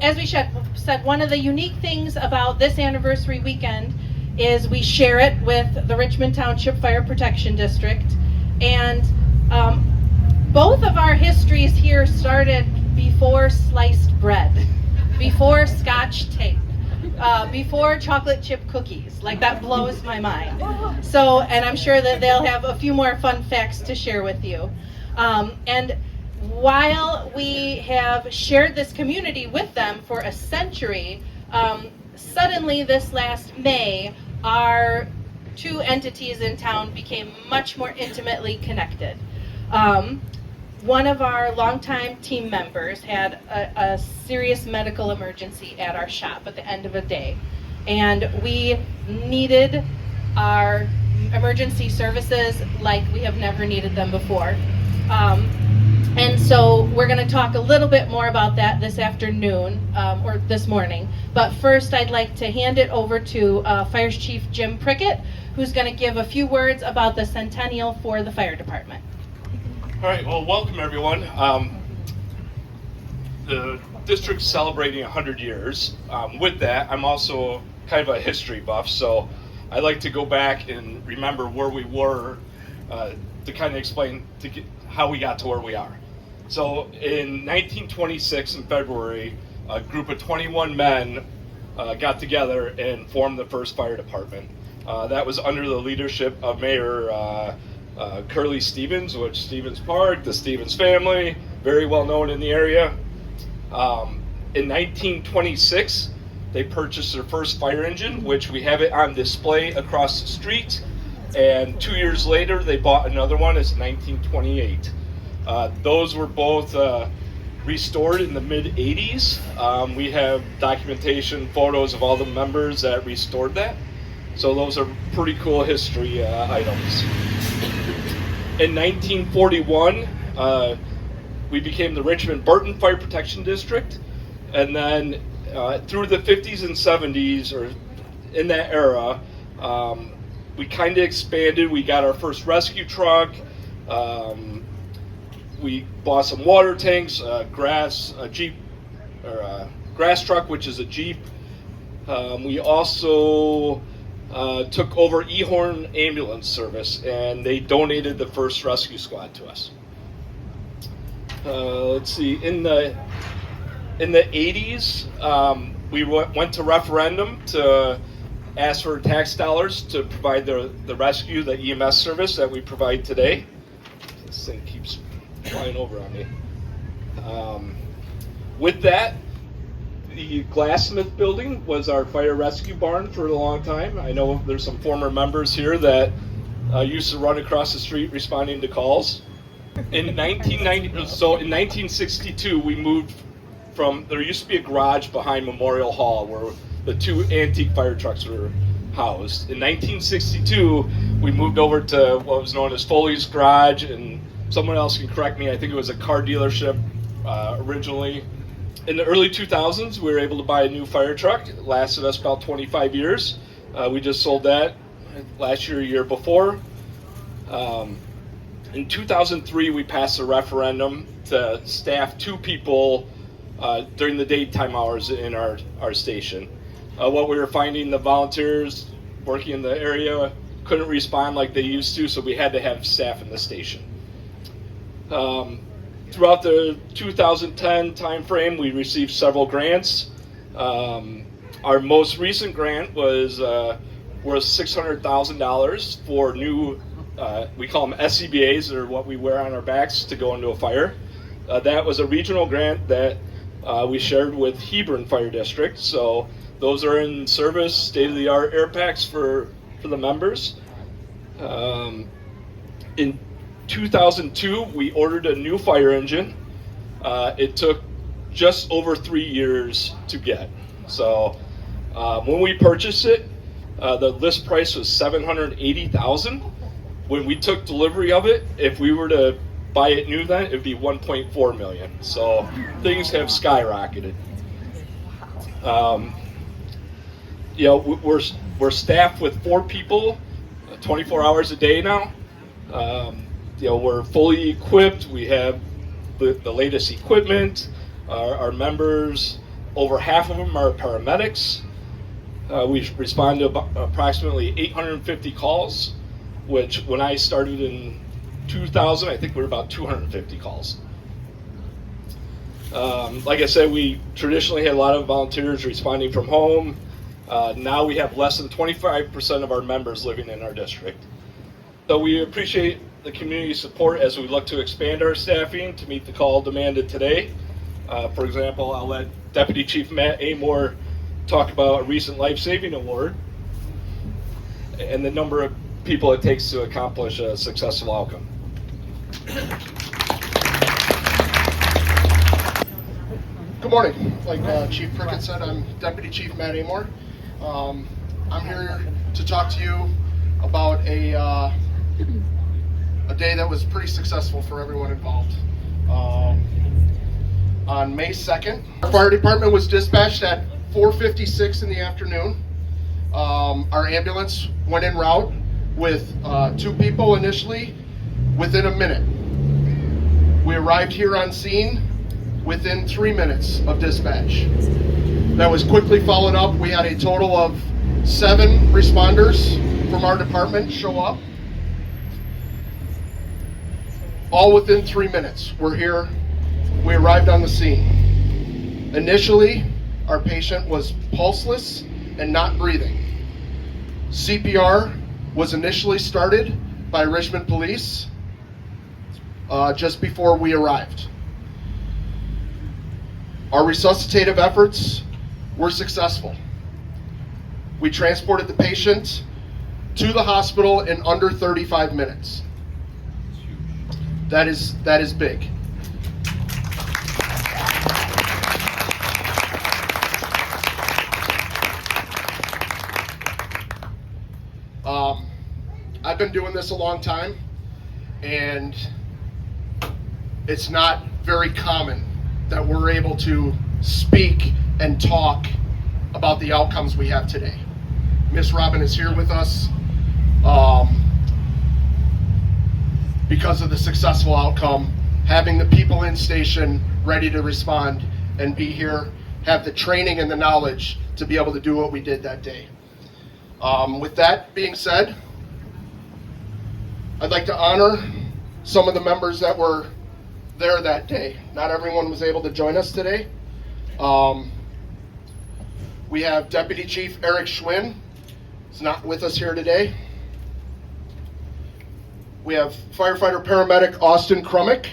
As we said, one of the unique things about this anniversary weekend is we share it with the Richmond Township Fire Protection District. And both of our histories here started before sliced bread, before Scotch tape, before chocolate chip cookies. Like, that blows my mind. So, and I'm sure that they'll have a few more fun facts to share with you. And while we have shared this community with them for a century, suddenly this last May, our two entities in town became much more intimately connected. One of our longtime team members had a serious medical emergency at our shop at the end of a day, and we needed our emergency services like we have never needed them before. And so we're going to talk a little bit more about that this afternoon, or this morning. But first, I'd like to hand it over to Fire Chief Jim Prickett, who's going to give a few words about the centennial for the fire department. All right, well, welcome everyone. The district's celebrating 100 years. With that, I'm also kind of a history buff, so I like to go back and remember where we were to kind of explain how we got to where we are. So in 1926 in February, a group of 21 men got together and formed the first fire department. That was under the leadership of Mayor Curly Stevens, which Stevens Park, the Stevens family, very well known in the area. In 1926, they purchased their first fire engine, which we have it on display across the street. And 2 years later, they bought another one. It's 1928. Those were both restored in the mid-'80s. We have documentation, photos of all the members that restored that. So those are pretty cool history items. In 1941, we became the Richmond Fire Protection District. And then through the 50s and 70s, or in that era, we kind of expanded. We got our first rescue truck. We bought some water tanks, grass truck, which is a Jeep. We also took over Ehorn ambulance service, and they donated the first rescue squad to us. Let's see, in the 80s, we went to referendum to ask for tax dollars to provide the rescue, the EMS service that we provide today. This thing keeps flying over on me. With that, the Glassmith building was our fire rescue barn for a long time. I know there's some former members here that used to run across the street responding to calls. In 1962, we moved from, there used to be a garage behind Memorial Hall where the two antique fire trucks were housed. In 1962, we moved over to what was known as Foley's Garage, and someone else can correct me, I think it was a car dealership originally. In the early 2000s, we were able to buy a new fire truck. It lasted us about 25 years. We just sold that last year, year before. In 2003, we passed a referendum to staff 2 people during the daytime hours in our station. What we were finding, the volunteers working in the area couldn't respond like they used to, so we had to have staff in the station. Throughout the 2010 timeframe, we received several grants. Our most recent grant was worth $600,000 for new, we call them SCBAs, or what we wear on our backs to go into a fire. That was a regional grant that we shared with Hebron Fire District. So those are in service, state-of-the-art air packs for the members. In 2002, we ordered a new fire engine. It took just over 3 years to get. So when we purchased it, the list price was $780,000. When we took delivery of it, if we were to buy it new then, it would be $1.4 million. So things have skyrocketed. We're staffed with 4 people, 24 hours a day now. We're fully equipped. We have the latest equipment. Our members Over half of them are paramedics. We respond to approximately 850 calls, which when I started in 2000, I think we were about 250 calls. Like I said, we traditionally had a lot of volunteers responding from home. Now we have less than 25% of our members living in our district. So we appreciate the community support as we look to expand our staffing to meet the call demanded today. For example, I'll let Deputy Chief Matt Amor talk about a recent life-saving award and the number of people it takes to accomplish a successful outcome. Good morning. Like Chief Prickett said, I'm Deputy Chief Matt Amor. I'm here to talk to you about a day that was pretty successful for everyone involved. On May 2nd, our fire department was dispatched at 4:56 in the afternoon. Our ambulance went en route with 2 people initially within a minute. We arrived here on scene within 3 minutes of dispatch. That was quickly followed up. We had a total of 7 responders from our department show up. All within 3 minutes. We're here. We arrived on the scene. Initially, our patient was pulseless and not breathing. CPR was initially started by Richmond Police just before we arrived. Our resuscitative efforts were successful. We transported the patient to the hospital in under 35 minutes. That is big. I've been doing this a long time, and it's not very common that we're able to speak and talk about the outcomes we have today. Miss Robin is here with us because of the successful outcome, having the people in station ready to respond and be here, have the training and the knowledge to be able to do what we did that day. With that being said, I'd like to honor some of the members that were there that day. Not everyone was able to join us today. We have Deputy Chief Eric Schwinn. He's not with us here today. We have firefighter paramedic Austin Krummick.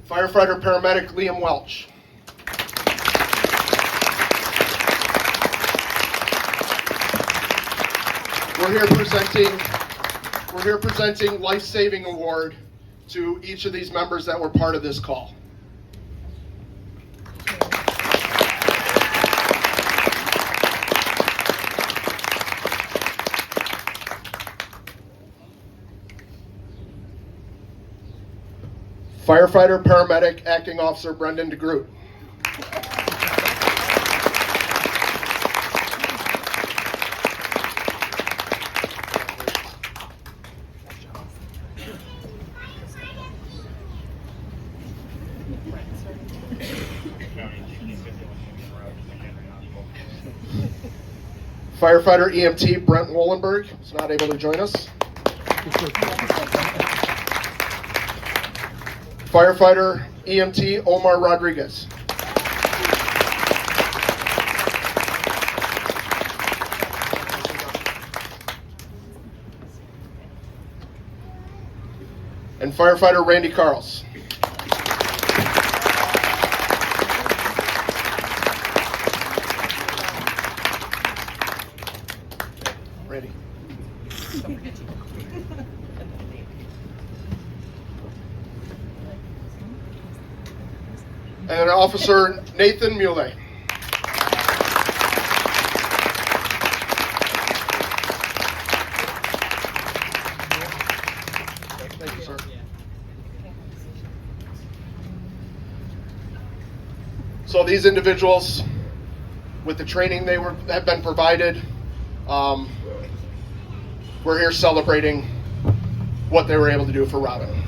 Firefighter paramedic Liam Welch. We're here presenting life-saving award to each of these members that were part of this call. Firefighter paramedic Acting Officer Brendan DeGroot. Firefighter EMT Brent Wollenberg is not able to join us. Firefighter EMT Omar Rodriguez. And Firefighter Randy Carls. Ready. And Officer Nathan Muley. Thank you, sir. So these individuals, with the training have been provided, we're here celebrating what they were able to do for Robin.